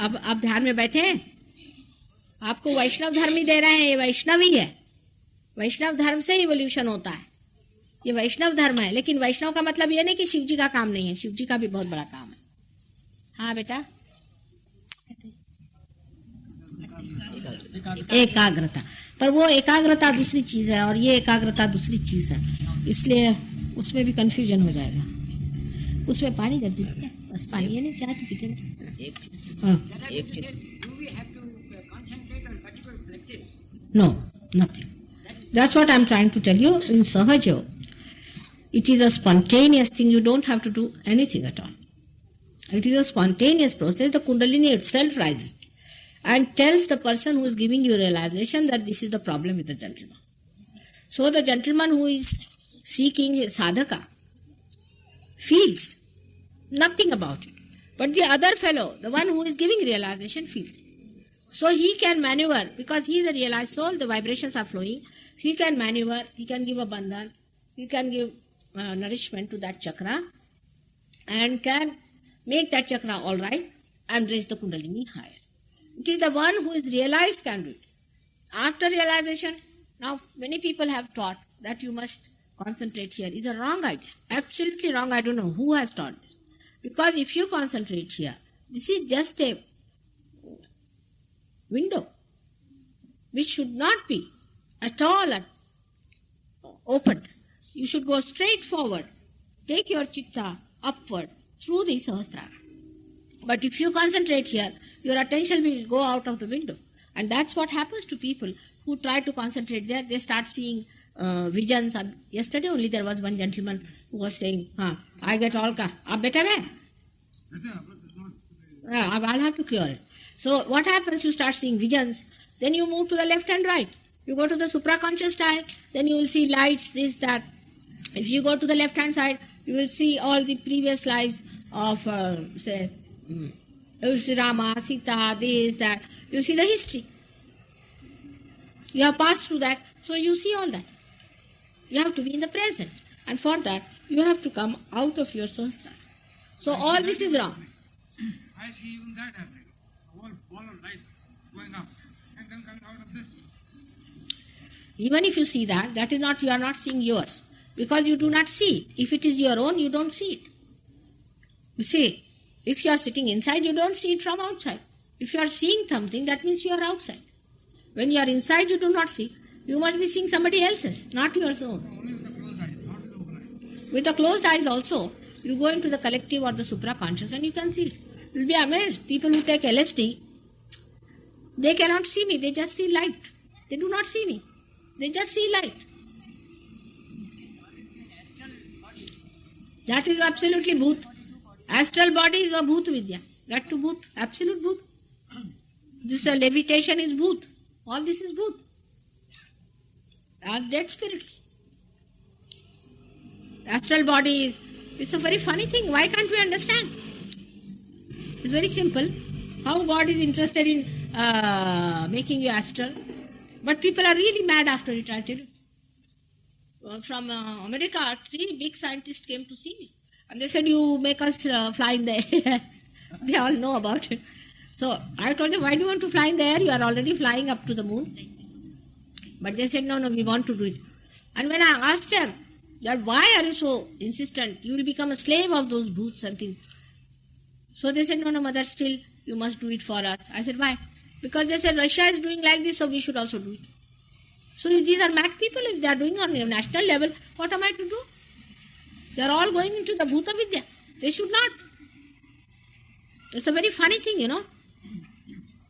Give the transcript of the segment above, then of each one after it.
अब आप ध्यान में बैठे हैं, आपको वैष्णव धर्म ही दे रहे हैं, ये वैष्णव ही है। वैष्णव धर्म से इवोल्यूशन होता है, ये वैष्णव धर्म है। लेकिन वैष्णव का मतलब ये नहीं कि शिव जी का काम नहीं है, शिव जी का भी बहुत बड़ा काम है। हाँ बेटा, एकाग्रता, पर वो एकाग्रता दूसरी चीज है और ये एकाग्रता दूसरी चीज है, इसलिए उसमें भी कंफ्यूजन हो जाएगा। उसमें पानी कर दीजिए, बस पानी है नहीं, चाय तो पीते नहीं। एक चीज no, nothing, that's what I am trying to tell you. In सहज it is a spontaneous thing, you don't have to do anything at all. It is a spontaneous process. The kundalini itself rises and tells the person who is giving you realization that this is the problem with the gentleman. So the gentleman who is seeking his sadhaka feels nothing about it. But the other fellow, the one who is giving realization, feels it. So he can maneuver, because he is a realized soul, the vibrations are flowing. He can maneuver, he can give a bandhan, he can give nourishment to that chakra and can make that chakra all right and raise the kundalini higher. It is the one who is realized can do it. After realization, now many people have taught that you must concentrate here. It's a wrong idea, absolutely wrong. I don't know who has taught this. Because if you concentrate here, this is just a window which should not be at all opened. You should go straight forward. Take your chitta upward through the Sahasrara. But if you concentrate here, your attention will go out of the window. And that's what happens to people who try to concentrate there. They start seeing visions. Yesterday only there was one gentleman who was saying, I get all ka. Ab better hai? I'll have to cure it. So what happens? You start seeing visions. Then you move to the left and right. You go to the supraconscious side. Then you will see lights, this, that. If you go to the left-hand side, you will see all the previous lives of, say, Rama, Sita, this, that. You see the history. You have passed through that, so you see all that. You have to be in the present. And for that, you have to come out of your sahasrara. So all this is wrong. I see even that happening. A whole ball of light going up and then coming out of this. Even if you see that, that is not, you are not seeing yours. Because you do not see it. If it is your own, you don't see it. You see, if you are sitting inside, you don't see it from outside. If you are seeing something, that means you are outside. When you are inside, you do not see. You must be seeing somebody else's, not your own. Only with the closed eyes, not with the open eyes. With the closed eyes also, you go into the collective or the supraconscious and you can see it. You will be amazed. People who take LSD, they cannot see me. They just see light. They do not see me. They just see light. That is absolutely bhoot. Astral body is a bhoot vidya. That to bhoot, absolute bhoot. This levitation is bhoot. All this is bhoot. Are dead spirits. Astral body is, it's a very funny thing. Why can't we understand? It's very simple. How God is interested in making you astral. But people are really mad after it, I tell you. From America, 3 big scientists came to see me. And they said, you make us fly in the air. They all know about it. So I told them, why do you want to fly in the air? You are already flying up to the moon. But they said, no, we want to do it. And when I asked them, that why are you so insistent? You will become a slave of those booths and things. So they said, no, mother, still you must do it for us. I said, why? Because they said, Russia is doing like this, so we should also do it. So if these are mad people, if they are doing on a national level, what am I to do? They are all going into the Bhuta Vidya. They should not. It's a very funny thing, you know.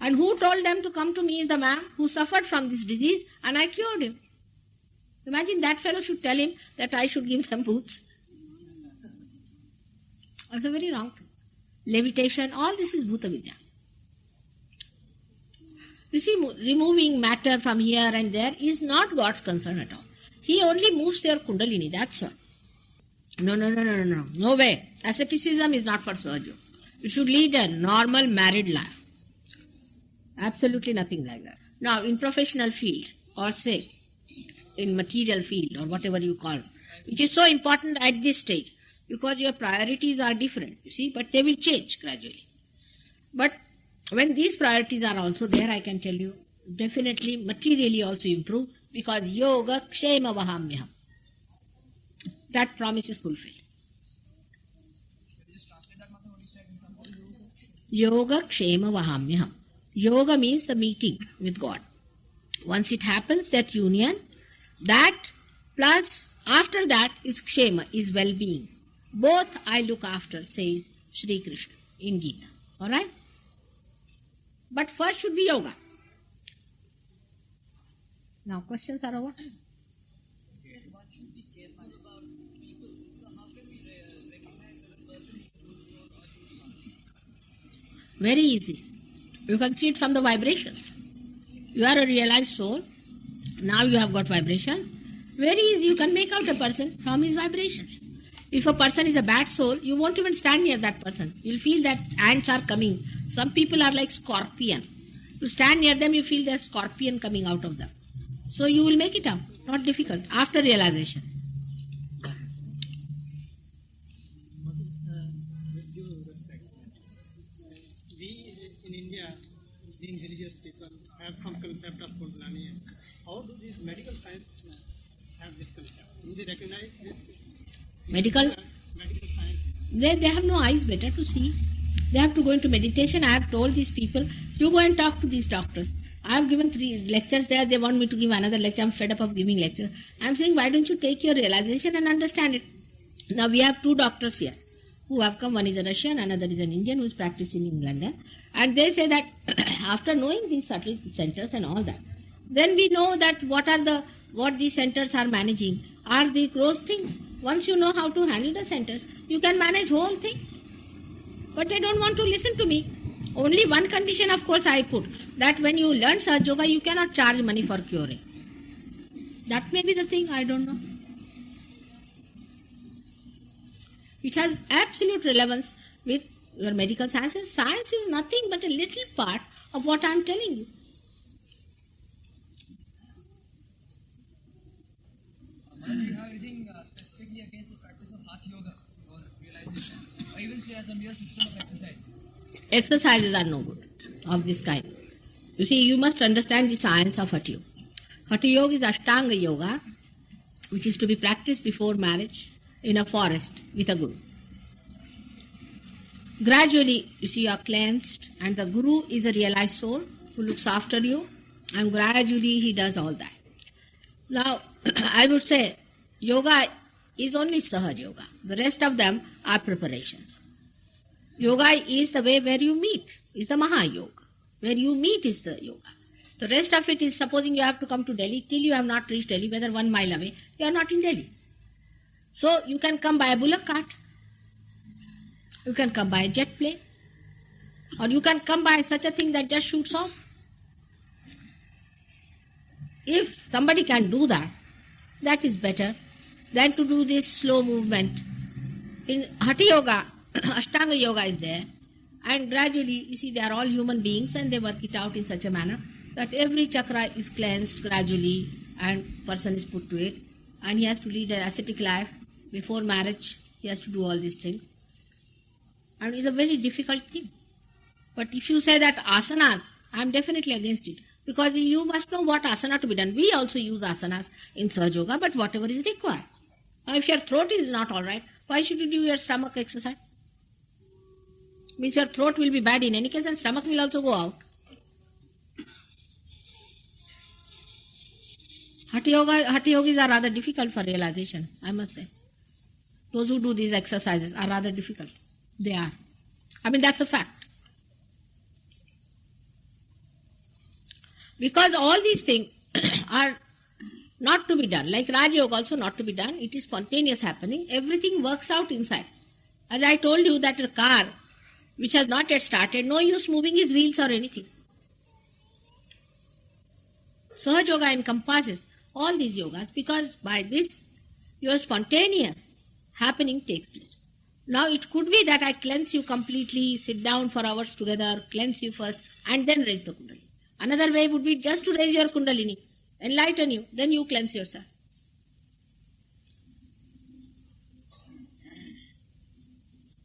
And who told them to come to me is the man who suffered from this disease and I cured him. Imagine that fellow should tell him that I should give them boots. That's a very wrong thing. Levitation, all this is Bhuta Vidya. You see, removing matter from here and there is not God's concern at all. He only moves your kundalini, that's all. No way. Asceticism is not for Sahaja. You should lead a normal married life. Absolutely nothing like that. Now, in professional field, or say, in material field, or whatever you call it, which is so important at this stage, because your priorities are different, you see, but they will change gradually. But when these priorities are also there, I can tell you, definitely materially also improve, because yoga kshema vahamyaham. That promise is fulfilled. Yoga kshema vahamyaham. Yoga means the meeting with God. Once it happens, that union, that plus after that is kshema, is well-being. Both I look after, says Shri Krishna in Gita. Alright? But first should be yoga. Now questions are over. Very easy. You can see it from the vibrations. You are a realized soul. Now you have got vibration. Very easy. You can make out a person from his vibrations. If a person is a bad soul, you won't even stand near that person. You'll feel that ants are coming. Some people are like scorpion. You stand near them, you feel there's scorpion coming out of them. So you will make it up. Not difficult. After realization. With due respect, we in India, being religious people, have some concept of Kundalini. How do these medical science have this concept? Do they recognize this? Medical science. They have no eyes better to see. They have to go into meditation. I have told these people, you go and talk to these doctors. I have given 3 lectures there. They want me to give another lecture. I'm fed up of giving lectures. I'm saying, why don't you take your realization and understand it? Now we have 2 doctors here who have come. One is a Russian, another is an Indian who is practicing in London. And they say that after knowing these subtle centers and all that, then we know that what these centers are managing are the gross things. Once you know how to handle the centers, you can manage whole thing. But they don't want to listen to me. Only one condition, of course, I put, that when you learn Sahaja Yoga, you cannot charge money for curing. That may be the thing, I don't know. It has absolute relevance with your medical sciences. Science is nothing but a little part of what I am telling you. Do you have anything specifically against the practice of Hatha Yoga or realization? Or even say as a mere system of exercise? Exercises are no good of this kind. You see, you must understand the science of Hatha Yoga. Hatha Yoga is Ashtanga Yoga, which is to be practiced before marriage in a forest with a guru. Gradually, you see, you are cleansed, and the guru is a realized soul who looks after you, and gradually he does all that. Now, I would say yoga is only Sahaja Yoga. The rest of them are preparations. Yoga is the way where you meet, is the Maha Yoga. Where you meet is the yoga. The rest of it is, supposing you have to come to Delhi, till you have not reached Delhi, whether 1 mile away, you are not in Delhi. So you can come by a bullock cart, you can come by a jet plane, or you can come by such a thing that just shoots off. If somebody can do that, that is better than to do this slow movement. In Hatha Yoga, Ashtanga Yoga is there, and gradually, you see, they are all human beings and they work it out in such a manner that every chakra is cleansed gradually and person is put to it, and he has to lead an ascetic life. Before marriage, he has to do all these things. And it's a very difficult thing. But if you say that asanas, I am definitely against it. Because you must know what asana to be done. We also use asanas in Sahaja Yoga, but whatever is required. Now, if your throat is not all right, why should you do your stomach exercise? Means your throat will be bad in any case, and stomach will also go out. Hatha yogis are rather difficult for realization, I must say. Those who do these exercises are rather difficult. They are. I mean, that's a fact. Because all these things are not to be done. Like Raja Yoga also not to be done. It is spontaneous happening. Everything works out inside. As I told you that a car which has not yet started, no use moving his wheels or anything. Sahaja Yoga encompasses all these yogas, because by this your spontaneous happening takes place. Now it could be that I cleanse you completely, sit down for hours together, cleanse you first, and then raise the Kundalini. Another way would be just to raise your Kundalini, enlighten you, then you cleanse yourself.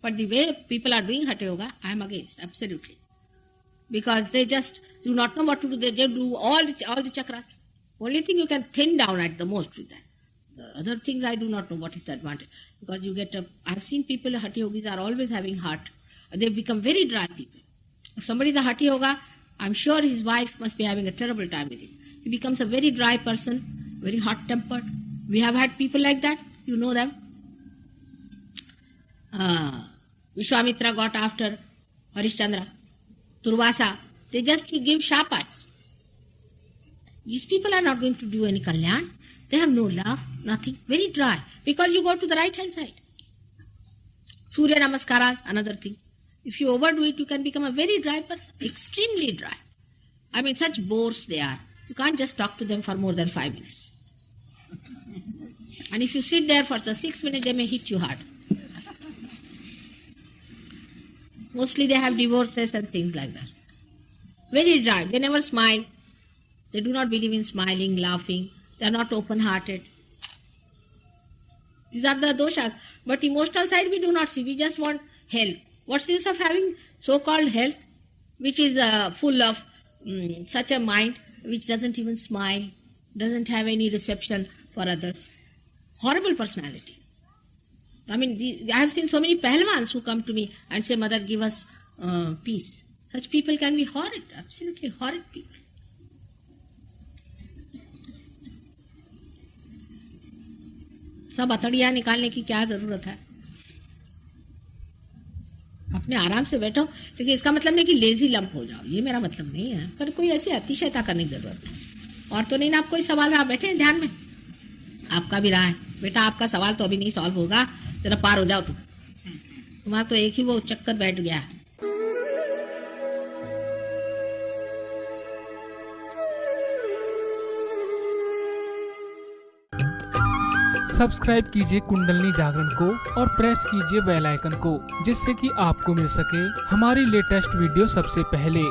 But the way people are doing Hatha Yoga, I am against, absolutely. because they just do not know what to do. They do all the chakras. Only thing you can thin down at the most with that. The other things I do not know what is the advantage, because you get I've seen people, Hatha Yogis are always having heart. They've become very dry people. If somebody is a Hatha Yoga, I'm sure his wife must be having a terrible time with him. He becomes a very dry person, very hot-tempered. We have had people like that. You know them. Vishwamitra got after Harishchandra, Durvasa. They just give shapas. These people are not going to do any kalyan. They have no love, nothing, very dry. Because you go to the right hand side. Surya Namaskaras, another thing. If you overdo it, you can become a very dry person, extremely dry. I mean, such bores they are. You can't just talk to them for more than 5 minutes. And if you sit there for the 6 minutes, they may hit you hard. Mostly they have divorces and things like that. Very dry. They never smile. They do not believe in smiling, laughing. They are not open-hearted. These are the doshas. But emotional side we do not see. We just want health. What's the use of having so-called health, which is full of such a mind which doesn't even smile, doesn't have any reception for others? Horrible personality. I mean, I have seen so many pahlwans who come to me and say, Mother, give us peace. Such people can be horrid, absolutely horrid people. सब अतड़िया निकालने की क्या जरूरत है? अपने आराम से बैठो, लेकिन इसका मतलब नहीं कि लेजी लंप हो जाओ, ये मेरा मतलब नहीं है, पर कोई ऐसी अतिशयता करने की जरूरत नहीं। और तो नहीं ना, आप कोई सवाल रहा, बैठे ध्यान में, आपका भी रहा है बेटा, आपका सवाल तो अभी नहीं सॉल्व होगा, जरा पार हो जाओ तुम, तुम्हारा तो एक ही वो चक्कर बैठ गया है। सब्सक्राइब कीजिए कुंडलनी जागरण को और प्रेस कीजिए बेल आइकन को, जिससे कि आपको मिल सके हमारी लेटेस्ट वीडियो सबसे पहले।